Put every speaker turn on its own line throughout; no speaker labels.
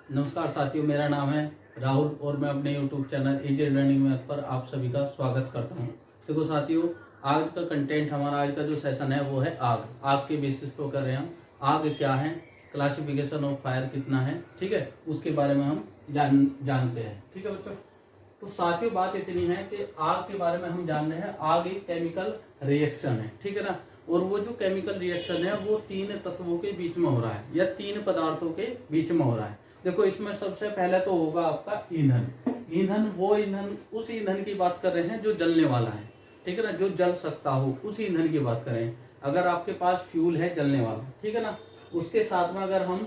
नमस्कार साथियों, मेरा नाम है राहुल और मैं अपने YouTube channel easy learning math पर आप सभी का स्वागत करता हूं। देखो साथियों, आज का कंटेंट हमारा आज का जो सेशन है वो है आग के बेसिस पर कर रहे हैं हम। आग क्या है, क्लासिफिकेशन ऑफ फायर कितना है, ठीक है, उसके बारे में हम जानते हैं। ठीक है बच्चों, तो साथियों बात इतनी है कि आग के बारे में हम जान रहे हैं। आग एक केमिकल रिएक्शन है, ठीक है ना। और वो जो केमिकल रिएक्शन है वो तीन तत्वों के बीच में हो रहा है या तीन पदार्थों के बीच में हो रहा है। देखो इसमें सबसे पहले तो होगा आपका ईंधन। ईंधन वो ईंधन उस ईंधन की बात कर रहे हैं जो जलने वाला है, ठीक है ना, जो जल सकता हो उस ईंधन की बात कर रहे हैं। अगर आपके पास फ्यूल है जलने वाला, ठीक है ना, उसके साथ में अगर हम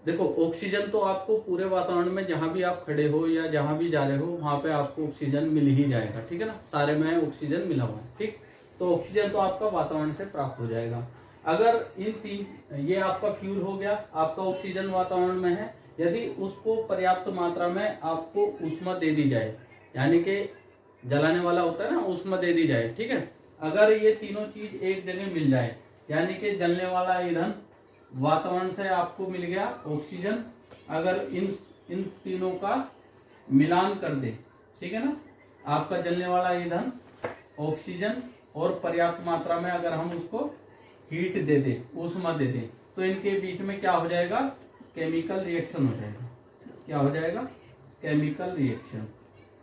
देखो ऑक्सीजन तो आपको पूरे वातावरण में जहां भी आप खड़े हो या जहां भी जा रहे हो वहां पे आपको ऑक्सीजन मिल ही जाएगा, ठीक है ना, सारे में ऑक्सीजन मिला हुआ है। ठीक, तो ऑक्सीजन तो आपका वातावरण से प्राप्त हो जाएगा। अगर इन तीन, ये आपका फ्यूल हो गया, आपका ऑक्सीजन वातावरण में है, यदि उसको पर्याप्त मात्रा में आपको ऊष्मा दे दी जाए, यानी कि जलाने वाला होता है ना, ऊष्मा दे दी जाए, ठीक है, अगर ये तीनों चीज एक जगह मिल जाए, यानी कि जलने वाला ईंधन, वातावरण से आपको मिल गया ऑक्सीजन, अगर इन इन तीनों का मिलान कर दे, ठीक है ना, आपका जलने वाला ईंधन, ऑक्सीजन और पर्याप्त मात्रा में अगर हम उसको हीट दे दे, ऊष्मा दे दे, तो इनके बीच में क्या हो जाएगा, केमिकल रिएक्शन हो जाएगा। क्या हो जाएगा, केमिकल रिएक्शन।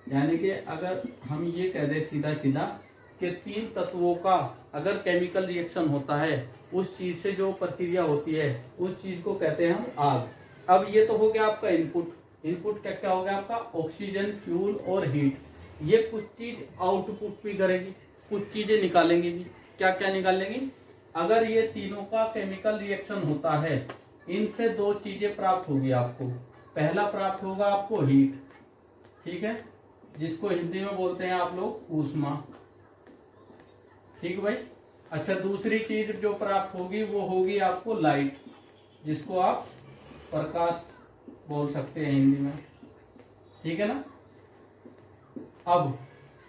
यानी कि अगर हम ये कह दे सीधा सीधा कि तीन तत्वों का अगर केमिकल रिएक्शन होता है, उस चीज से जो प्रक्रिया होती है उस चीज को कहते हैं हम आग। अब ये तो हो गया आपका इनपुट। इनपुट क्या क्या हो गया आपका, ऑक्सीजन, फ्यूल और हीट। ये कुछ चीज आउटपुट भी करेगी, कुछ चीजें निकालेंगी भी। क्या क्या निकालेंगी, अगर ये तीनों का केमिकल रिएक्शन होता है, इनसे दो चीजें प्राप्त होगी आपको। पहला प्राप्त होगा आपको हीट, ठीक है, जिसको हिंदी में बोलते हैं आप लोग ऊष्मा। ठीक भाई। अच्छा, दूसरी चीज जो प्राप्त होगी वो होगी आपको लाइट, जिसको आप प्रकाश बोल सकते हैं हिंदी में, ठीक है ना। अब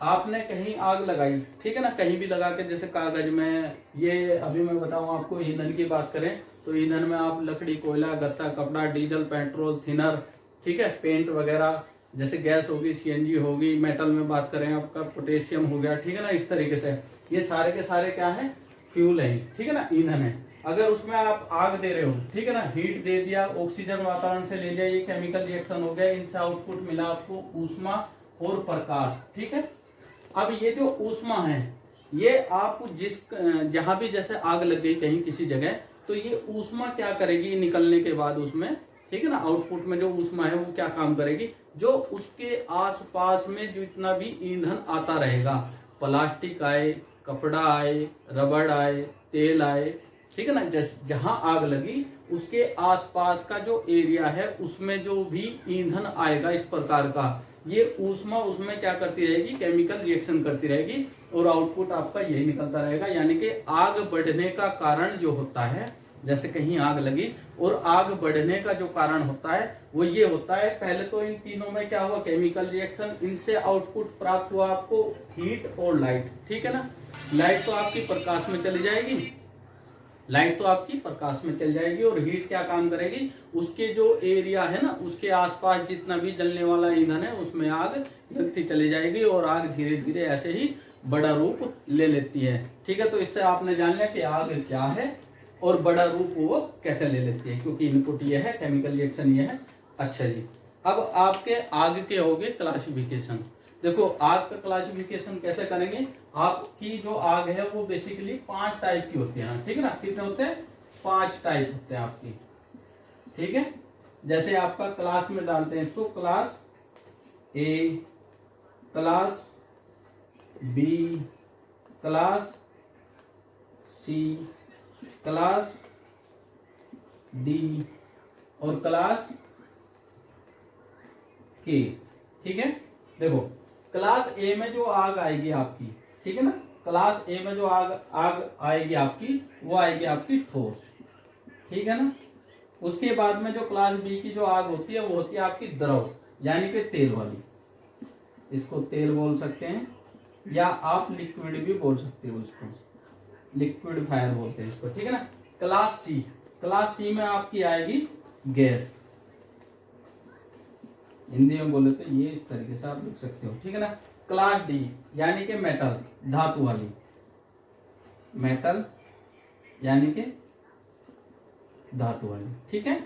आपने कहीं आग लगाई, ठीक है ना, कहीं भी लगा के, जैसे कागज में, ये अभी मैं बताऊं आपको, ईंधन की बात करें तो ईंधन में आप लकड़ी, कोयला, गत्ता, कपड़ा, डीजल, पेट्रोल, थिनर, ठीक है, पेंट वगैरह, जैसे गैस होगी, सीएनजी होगी, मेटल में बात करें आपका पोटेशियम हो गया, ठीक है ना, इस तरीके से ये सारे के सारे क्या है, फ्यूल है, ठीक है ना, ईंधन है। अगर उसमें आप आग दे रहे हो, ठीक है ना, हीट दे दिया, ऑक्सीजन वातावरण से ले लिया, ये केमिकल रिएक्शन हो गया, इनसे आउटपुट मिला आपको ऊष्मा और प्रकाश, ठीक है। अब ये जो ऊष्मा है, ये आप जिस जहां भी जैसे आग लग गई कहीं किसी जगह, तो ये ऊष्मा क्या करेगी निकलने के बाद उसमें, ठीक है ना, आउटपुट में जो ऊष्मा है वो क्या काम करेगी, जो उसके आसपास में जितना भी ईंधन आता रहेगा, प्लास्टिक आए, कपड़ा आए, रबड़ आए, तेल आए, ठीक है ना, जहां आग लगी उसके आसपास का जो एरिया है उसमें जो भी ईंधन आएगा इस प्रकार का, ये ऊष्मा उसमें क्या करती रहेगी, केमिकल रिएक्शन करती रहेगी और आउटपुट आपका यही निकलता रहेगा। यानी कि आग बढ़ने का कारण जो होता है, जैसे कहीं आग लगी और आग बढ़ने का जो कारण होता है वो ये होता है, पहले तो इन तीनों में क्या हुआ, केमिकल रिएक्शन, इनसे आउटपुट प्राप्त हुआ आपको हीट और लाइट, ठीक है ना। लाइट तो आपकी प्रकाश में चली जाएगी, लाइट तो आपकी प्रकाश में चल जाएगी, और हीट क्या काम करेगी, उसके जो एरिया है ना, उसके आसपास जितना भी जलने वाला ईंधन है उसमें आग लगती चली जाएगी और आग धीरे धीरे ऐसे ही बड़ा रूप ले लेती है, ठीक है। तो इससे आपने जान लिया कि आग क्या है और बड़ा रूप वो कैसे ले लेती है, क्योंकि इनपुट ये है, केमिकल रिएक्शन ये है। अच्छा जी, अब आपके आग के हो गए क्लासिफिकेशन। देखो आग का क्लासिफिकेशन कैसे करेंगे, आपकी जो आग है वो बेसिकली 5 टाइप की होती है, ठीक है ना, कितने होते हैं, 5 टाइप होते हैं आपकी, ठीक है। जैसे आपका क्लास में डालते हैं इसको, class A, class B, class C, class D और क्लास के, ठीक है। देखो क्लास ए में जो आग आएगी आपकी, ठीक है ना, क्लास ए में जो आग आग आएगी आपकी वो आएगी आपकी ठोस, ठीक है ना। उसके बाद में जो क्लास बी की जो आग होती है वो होती है आपकी द्रव, यानी कि तेल वाली, इसको तेल बोल सकते हैं या आप लिक्विड भी बोल सकते हो, इसको लिक्विड फायर बोलते हैं इसको, ठीक है ना। क्लास सी, क्लास सी में आपकी आएगी गैस, हिंदी में बोले तो ये इस तरीके से आप लिख सकते हो, ठीक है ना। क्लास डी यानी कि मेटल, धातु वाली, मेटल यानी कि धातु वाली, ठीक है।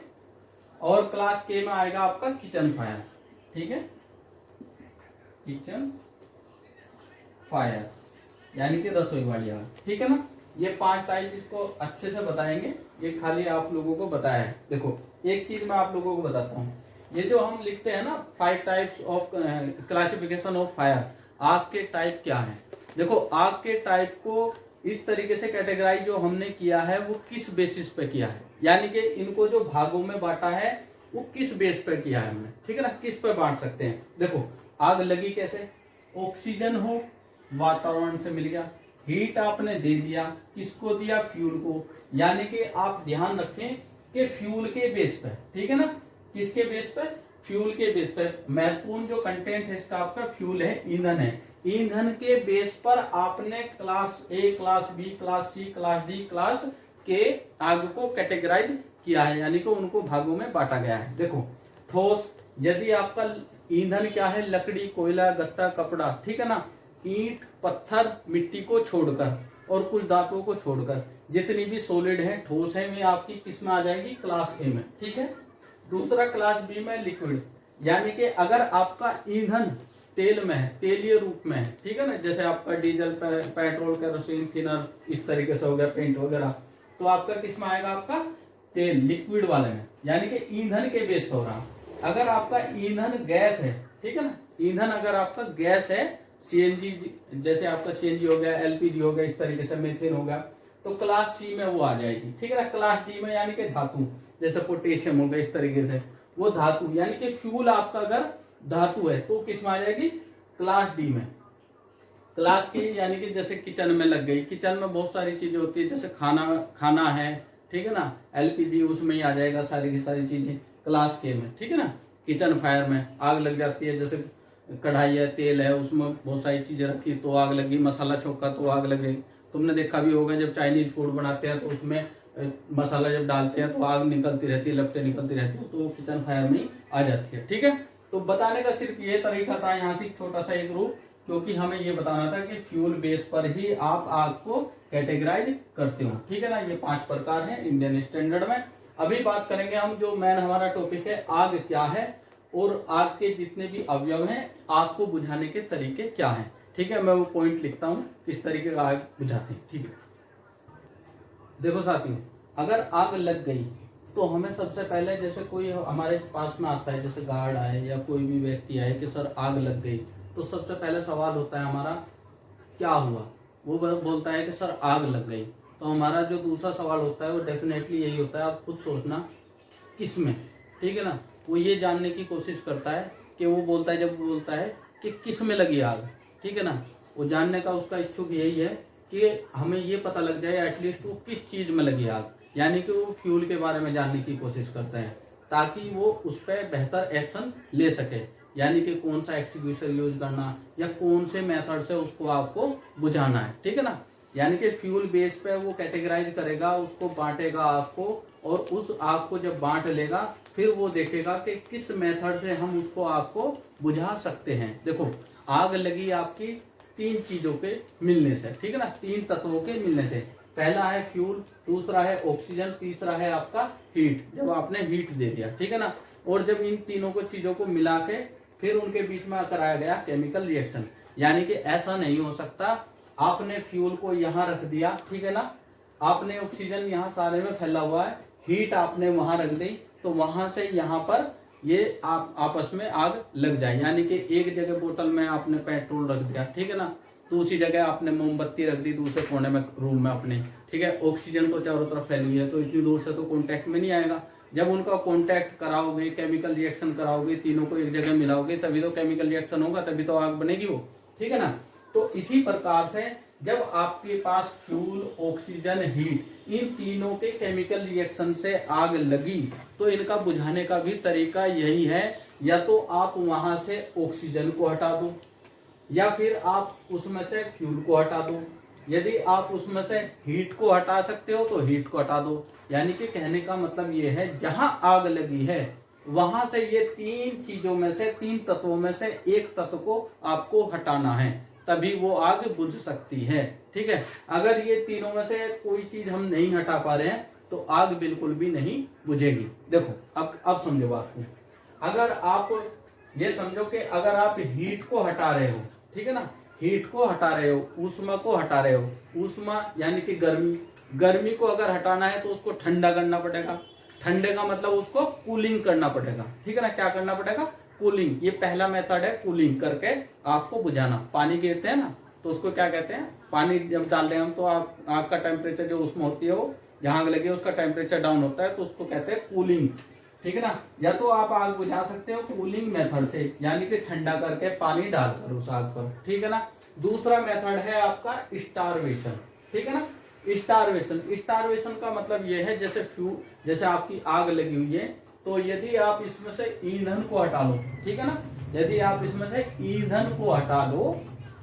और क्लास के में आएगा आपका किचन फायर, ठीक है, किचन फायर यानी कि रसोई वाली आग, ठीक है ना। ये 5 टाइप इसको अच्छे से बताएंगे, ये खाली आप लोगों को बताया है। देखो एक चीज मैं आप लोगों को बताता हूँ, ये जो हम लिखते हैं ना 5 types of classification of fire, आग के टाइप क्या है। देखो आग के टाइप को इस तरीके से कैटेगराइज जो हमने किया है वो किस बेसिस पे किया है, यानी कि इनको जो भागों में बांटा है वो किस बेस पे किया है हमने, ठीक है ना, किस पे बांट सकते हैं। देखो आग लगी कैसे, ऑक्सीजन हो वातावरण से मिल गया, हीट आपने दे दिया, किसको दिया, फ्यूल को, यानी कि आप ध्यान रखें कि फ्यूल के बेस पे, ठीक है ना, किसके बेस पे, फ्यूल के बेस पे। महत्वपूर्ण जो कंटेंट है इसका आपका फ्यूल है, ईंधन है, ईंधन के बेस पर आपने class A, class B, class C, class D, class K आग को कैटेगराइज किया है, यानी कि उनको भागों में बांटा गया है। देखो ठोस, यदि आपका ईंधन क्या है, लकड़ी, कोयला, गत्ता, कपड़ा, ठीक है ना, ईंट, पत्थर, मिट्टी को छोड़कर और कुछ धातुओं को छोड़कर जितनी भी सॉलिड है, ठोस है, वे आपकी किस में आ जाएगी, क्लास ए में, ठीक है। दूसरा क्लास बी में लिक्विड, यानी कि अगर आपका ईंधन तेल में है, तेलीय रूप में है, ठीक है ना, जैसे आपका डीजल, पेट्रोल, केरोसिन, थिनर, इस तरीके से हो गया, पेंट वगैरह, तो आपका किस में आएगा, आपका तेल, लिक्विड वाले में, यानी कि ईंधन के बेस पर हो रहा। अगर आपका ईंधन गैस है, ठीक है ना, ईंधन अगर आपका गैस है, सीएनजी, जैसे आपका सीएनजी हो गया, एलपीजी हो गया, इस तरीके से मीथेन हो गया, तो क्लास सी में वो आ जाएगी, ठीक है ना। क्लास डी में यानी कि धातु, जैसे पोटेशियम हो गया, इस तरीके से वो धातु, यानी कि फ्यूल आपका अगर धातु है तो किस में आ जाएगी, क्लास डी में। क्लास की यानी कि जैसे किचन में लग गई, किचन में बहुत सारी चीजें होती है, जैसे खाना है, ठीक है ना, एलपीजी उसमें ही आ जाएगा, सारी की सारी चीजें क्लास के में, ठीक है ना। किचन फायर में आग लग जाती है, जैसे कढ़ाई है, तेल है, उसमें बहुत सारी चीजें रखी तो आग लगी, मसाला छोका तो आग लग गई। तुमने देखा भी होगा जब चाइनीज फूड बनाते हैं तो उसमें मसाला जब डालते हैं तो आग निकलती रहती है, लपटें निकलती रहती है, तो वो किचन फायर में ही आ जाती है, ठीक है। तो बताने का सिर्फ ये तरीका था, यहाँ से छोटा सा एक रूप, क्योंकि हमें ये बताना था कि फ्यूल बेस पर ही आप आग को कैटेगराइज करते हो, ठीक है ना। ये 5 प्रकार है इंडियन स्टैंडर्ड में। अभी बात करेंगे हम, जो मेन हमारा टॉपिक है, आग क्या है और आग के जितने भी अवयव हैं, आग को बुझाने के तरीके क्या हैं, ठीक है। मैं वो पॉइंट लिखता हूँ किस तरीके का आग बुझाते हैं, ठीक है। देखो साथियों, अगर आग लग गई तो हमें सबसे पहले, जैसे कोई हमारे पास में आता है, जैसे गार्ड आए या कोई भी व्यक्ति आए कि सर आग लग गई, तो सबसे पहले सवाल होता है हमारा, क्या हुआ। वो बोलता है कि सर आग लग गई, तो हमारा जो दूसरा सवाल होता है वो डेफिनेटली यही होता है, आप खुद सोचना किस में, ठीक है ना। वो ये जानने की कोशिश करता है कि वो बोलता है, जब वो बोलता है कि किस में लगी आग, ठीक है ना, वो जानने का उसका इच्छुक यही है कि हमें ये पता लग जाए एटलीस्ट वो किस चीज में लगी आग, यानी कि वो फ्यूल के बारे में जानने की कोशिश करते हैं ताकि वो उस पर बेहतर एक्शन ले सके, यानी कि कौन सा एक्सटिंग्विशर यूज करना या कौन से मेथड से उसको आग को बुझाना है, ठीक है ना। यानी कि फ्यूल बेस पे वो कैटेगराइज करेगा, उसको बांटेगा आग को, और उस आग को जब बांट लेगा फिर वो देखेगा कि किस मेथड से हम उसको आग को बुझा सकते हैं। देखो आग लगी आपकी 3 चीजों के मिलने से, ठीक है ना, 3 तत्वों के मिलने से। पहला है फ्यूल, दूसरा है ऑक्सीजन, तीसरा है आपका हीट, जब आपने हीट दे दिया, ठीक है ना। और जब इन तीनों को चीजों को मिला के फिर उनके बीच में कराया गया केमिकल रिएक्शन, यानी कि ऐसा नहीं हो सकता आपने फ्यूल को यहाँ रख दिया, ठीक है ना, आपने ऑक्सीजन यहाँ सारे में फैला हुआ है, हीट आपने वहां रख दी, तो वहां से यहाँ पर ये आप आपस में आग लग जाए। यानी कि एक जगह बोतल में आपने पेट्रोल रख दिया, ठीक है ना, दूसरी जगह आपने मोमबत्ती रख दी दूसरे कोने में रूम में अपने, ठीक है। ऑक्सीजन तो चारों तरफ फैली हुई है तो इतनी दूर से तो कांटेक्ट में नहीं आएगा। जब उनका कांटेक्ट कराओगे, केमिकल रिएक्शन कराओगे, तीनों को एक जगह मिलाओगे, तभी तो केमिकल रिएक्शन होगा, तभी तो आग बनेगी वो, ठीक है ना। तो इसी प्रकार से जब आपके पास फ्यूल, ऑक्सीजन, हीट, इन तीनों के केमिकल रिएक्शन से आग लगी तो इनका बुझाने का भी तरीका यही है, या तो आप वहां से ऑक्सीजन को हटा दो या फिर आप उसमें से फ्यूल को हटा दो। यदि आप उसमें से हीट को हटा सकते हो तो हीट को हटा दो। यानी कि कहने का मतलब ये है, जहां आग लगी है वहां से ये तीन चीजों में से, तीन तत्वों में से एक तत्व को आपको हटाना है, तभी वो आग बुझ सकती है। ठीक है, अगर ये तीनों में से कोई चीज हम नहीं हटा पा रहे हैं तो आग बिल्कुल भी नहीं बुझेगी। देखो अब समझो बात को। अगर आप ये समझो कि अगर आप हीट को हटा रहे हो, ठीक है ना, हीट को हटा रहे हो, ऊष्मा को हटा रहे हो, ऊष्मा यानी कि गर्मी, गर्मी को अगर हटाना है तो उसको ठंडा करना पड़ेगा, ठंडे का मतलब उसको कूलिंग करना पड़ेगा। ठीक है ना, क्या करना पड़ेगा, कूलिंग। ये पहला मेथड है, कूलिंग करके आपको बुझाना। पानी गिरते हैं ना तो उसको क्या कहते हैं, पानी जब डाल रहे हैं हम तो आग का टेम्परेचर जो उसमें होती है वो जहां आग लगी है उसका टेम्परेचर डाउन होता है तो उसको कहते हैं कूलिंग। ठीक है ना, या तो आप आग बुझा सकते हो कूलिंग मेथड से, यानी कि ठंडा करके पानी डालकर उस आग पर। ठीक है ना, दूसरा मेथड है आपका स्टारवेशन। ठीक है ना, स्टारवेशन, स्टारवेशन का मतलब यह है जैसे आपकी आग लगी हुई है तो यदि आप इसमें से ईंधन को हटा लो, ठीक है ना, यदि आप इसमें से ईंधन को हटा लो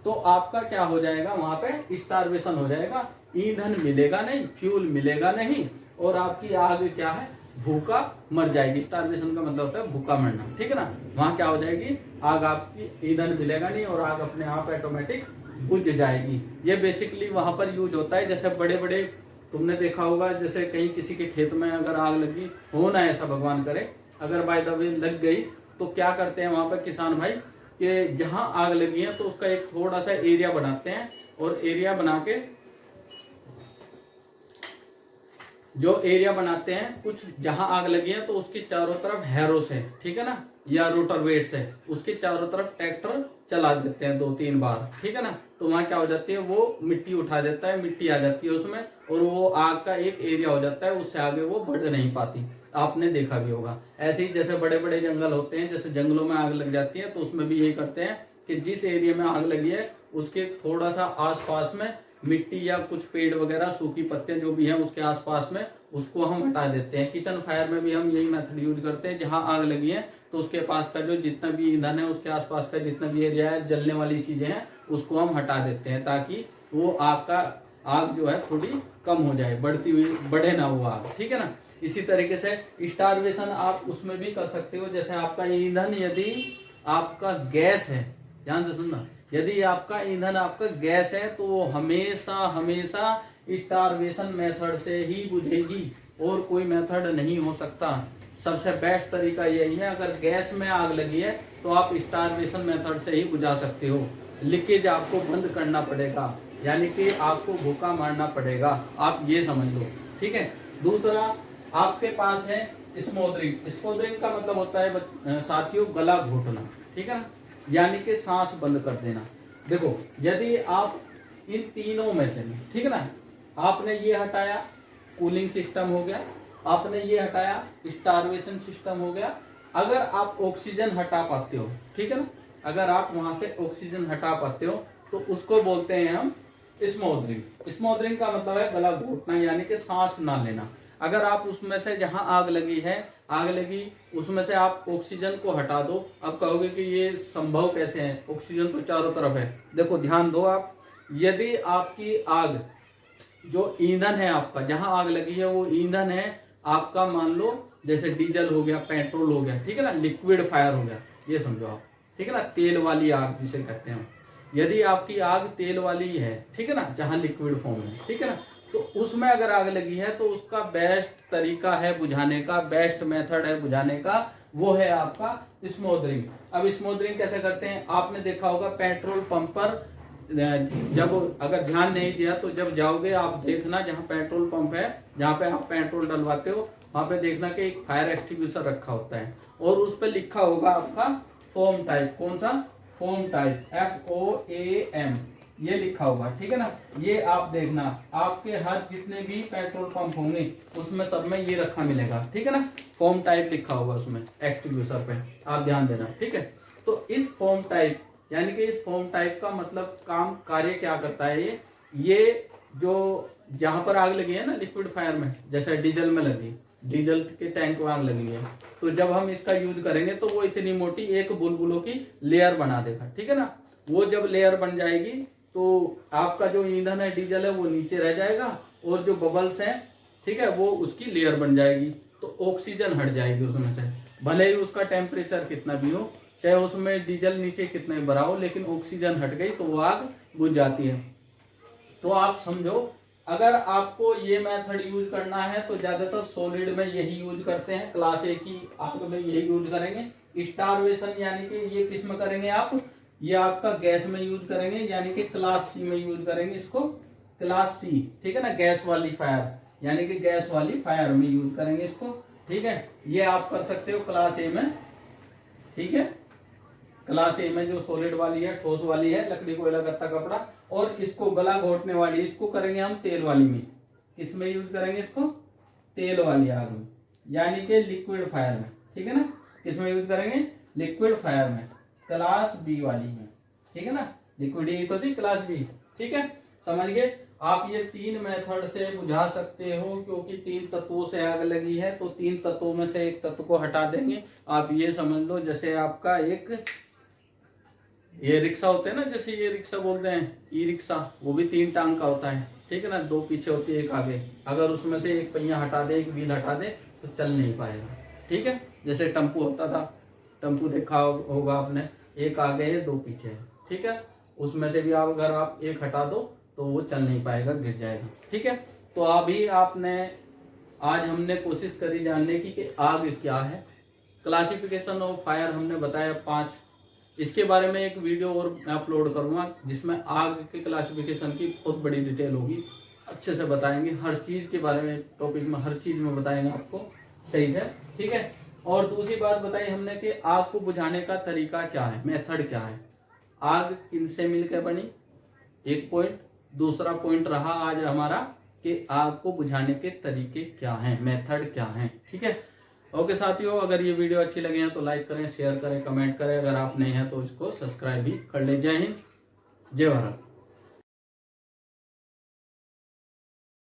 तो आपका क्या हो जाएगा, वहां पे स्टारवेशन हो जाएगा। ईंधन मिलेगा नहीं, फ्यूल मिलेगा नहीं, और आपकी आग क्या है, भूखा मर जाएगी। स्टारवेशन का मतलब होता है भूखा मरना। ठीक है ना, वहां क्या हो जाएगी, आग आपकी ईंधन मिलेगा नहीं और आग अपने आप ऑटोमेटिक बुझ जाएगी। ये बेसिकली वहां पर यूज होता है, जैसे बड़े बड़े तुमने देखा होगा, जैसे कहीं किसी के खेत में अगर आग लगी हो ना, ऐसा भगवान करे, अगर बाय द वे लग गई तो क्या करते हैं वहां पर किसान भाई कि जहां आग लगी है तो उसका एक थोड़ा सा एरिया बनाते हैं, और एरिया बना के जो एरिया बनाते हैं कुछ जहां आग लगी है तो उसके चारों तरफ हैरो से, ठीक है ना, या रोटरवेट से उसके चारों तरफ ट्रैक्टर चला देते हैं 2-3 बार। ठीक है ना, तो वहां क्या हो जाती है, वो मिट्टी उठा देता है, मिट्टी आ जाती है उसमें और वो आग का एक एरिया हो जाता है, उससे आगे वो बढ़ नहीं पाती। आपने देखा भी होगा। ऐसे ही जैसे बड़े बड़े जंगल होते हैं, जैसे जंगलों में आग लग जाती है तो उसमें भी यही करते हैं कि जिस एरिया में आग लगी है उसके थोड़ा सा आसपास में मिट्टी या कुछ पेड़ वगैरह सूखी पत्तियां जो भी हैं उसके आसपास में उसको हम हटा देते हैं। किचन फायर में भी हम यही मेथड यूज करते हैं, जहां आग लगी है तो उसके पास का जो जितना भी ईंधन है, उसके आसपास का जितना भी एरिया है, जलने वाली चीजें हैं, उसको हम हटा देते हैं ताकि वो आग जो है थोड़ी कम हो जाए, बढ़ती हुई बढ़े ना वो आग। ठीक है ना, इसी तरीके से स्टारवेशन आप उसमें भी कर सकते हो। जैसे आपका ईंधन यदि आपका गैस है, ध्यान से सुनना, यदि आपका ईंधन आपका गैस है तो वो हमेशा हमेशा स्टारवेशन मेथड से ही बुझेगी, और कोई मेथड नहीं हो सकता। सबसे बेस्ट तरीका यही है, अगर गैस में आग लगी है तो आप स्टारवेशन मेथड से ही बुझा सकते हो। लीकेज आपको बंद करना पड़ेगा, यानी कि आपको भूखा मारना पड़ेगा, आप ये समझ लो। ठीक है, दूसरा आपके पास है स्मोदरिंग। स्मोदरिंग का मतलब होता है साथियों गला घोटना। ठीक है ना, यानी कि सांस बंद कर देना। देखो यदि आप इन तीनों में से, ठीक है ना, आपने ये हटाया कूलिंग सिस्टम हो गया, आपने ये हटाया स्टारवेशन सिस्टम हो गया, अगर आप ऑक्सीजन हटा पाते हो, ठीक है ना, अगर आप वहां से ऑक्सीजन हटा पाते हो तो उसको बोलते हैं हम स्मोदरिंग। स्मोदरिंग का मतलब है गला घोटना, यानी कि सांस ना लेना। अगर आप उसमें से जहां आग लगी है, आग लगी उसमें से आप ऑक्सीजन को हटा दो। अब कहोगे कि ये संभव कैसे है, ऑक्सीजन तो चारों तरफ है। देखो ध्यान दो आप, यदि आपकी आग जो ईंधन है आपका, जहां आग लगी है वो ईंधन है आपका, मान लो जैसे डीजल हो गया, पेट्रोल हो गया, ठीक है ना, लिक्विड फायर हो गया, ये समझो आप। ठीक है ना, तेल वाली आग जिसे कहते हैं। यदि आपकी आग तेल वाली है, ठीक है ना, जहां लिक्विड फॉर्म है, ठीक है ना, तो उसमें अगर आग लगी है तो उसका बेस्ट तरीका है बुझाने का, बेस्ट मेथड है बुझाने का, वो है आपका स्मोदरिंग। अब स्मोदरिंग कैसे करते हैं, आपने देखा होगा पेट्रोल पंप पर, जब अगर ध्यान नहीं दिया तो जब जाओगे आप देखना, जहां पेट्रोल पंप है, जहां पे आप पेट्रोल डलवाते हो, वहां पे देखना कि एक फायर एक्सटिंग्विशर रखा होता है और उस पर लिखा होगा आपका फोम टाइप। कौन सा, फोम टाइप, FOAM, ये लिखा होगा। ठीक है ना, ये आप देखना आपके हर जितने भी पेट्रोल पंप होंगे उसमें सब में ये रखा मिलेगा। ठीक है ना, फोम टाइप लिखा होगा उसमें एक्सटिंग्विशर पे, आप ध्यान देना। ठीक है, तो इस फोम टाइप, यानी कि इस फोम टाइप का मतलब काम कार्य क्या करता है, ये जो जहां पर आग लगी है ना लिक्विड फायर में, जैसे डीजल में लगी, डीजल के टैंक में आग लगी है, तो जब हम इसका यूज करेंगे तो वो इतनी मोटी एक बुलबुलों की लेयर बना देगा। ठीक है ना, वो जब लेयर बन जाएगी तो आपका जो ईंधन है डीजल है वो नीचे रह जाएगा और जो बबल्स हैं, ठीक है, वो उसकी लेयर बन जाएगी, तो ऑक्सीजन हट जाएगी उसमें से। भले ही उसका टेम्परेचर कितना भी हो, चाहे उसमें डीजल नीचे कितना ही भरा हो, लेकिन ऑक्सीजन हट गई तो वो आग बुझ जाती है। तो आप समझो, अगर आपको ये मेथड यूज करना है तो ज्यादातर सॉलिड में यही यूज करते हैं, क्लास ए की आग में यही यूज करेंगे। स्टारवेशन यानी कि ये किस में करेंगे आप, ये आपका गैस में यूज करेंगे, यानी कि क्लास सी में यूज करेंगे इसको, क्लास सी, ठीक है ना, गैस वाली फायर, यानी कि गैस वाली फायर में यूज करेंगे इसको, ठीक है। ये आप कर सकते हो क्लास ए में, ठीक है। क्लास ए में जो सॉलिड वाली है, ठोस वाली है, लकड़ी कोयला गत्ता कपड़ा, और इसको गला घोटने वाली, इसको करेंगे हम तेल वाली में। किसमें यूज करेंगे इसको, तेल वाली आग में, यानी कि लिक्विड फायर में, ठीक है ना। किसमें यूज करेंगे, लिक्विड फायर में, क्लास बी वाली में, ठीक है ना। लिक्विड ही तो थी क्लास बी, ठीक है, समझ गए। आप ये 3 मेथड से बुझा सकते हो, क्योंकि 3 तत्वों से आग लगी है तो 3 तत्वों में से एक तत्व को हटा देंगे। आप ये समझ लो, जैसे आपका एक ये रिक्शा होते हैं ना, जैसे ये रिक्शा बोलते हैं ई रिक्शा, वो भी 3 टांग का होता है, ठीक है ना, 2 पीछे होती है, 1 आगे। अगर उसमें से एक पहिया हटा दे, एक व्हील हटा दे तो चल नहीं पाएगा, ठीक है। जैसे टेम्पू होता था, टेम्पू देखा होगा आपने, 1 आगे है 2 पीछे है, ठीक है। उसमें से भी आप अगर आप एक हटा दो तो वो चल नहीं पाएगा, गिर जाएगा, ठीक है। तो अभी आपने आज हमने कोशिश करी जानने की कि आग क्या है, क्लासिफिकेशन ऑफ फायर हमने बताया 5। इसके बारे में एक वीडियो और मैं अपलोड करूंगा, जिसमें आग के क्लासिफिकेशन की बहुत बड़ी डिटेल होगी, अच्छे से बताएंगे हर चीज के बारे में, टॉपिक में हर चीज में बताएंगे आपको सही से, ठीक है। और दूसरी बात बताई हमने कि आग को बुझाने का तरीका क्या है, मेथड क्या है, आग किनसे मिलकर बनी, एक पॉइंट। दूसरा पॉइंट रहा आज हमारा कि आग को बुझाने के तरीके क्या हैं, मेथड क्या हैं, ठीक है। ओके साथियों, अगर ये वीडियो अच्छी लगे हैं तो लाइक करें, शेयर करें, कमेंट करें, अगर आप नए हैं तो इसको सब्सक्राइब भी कर ले। जय हिंद, जय भारत।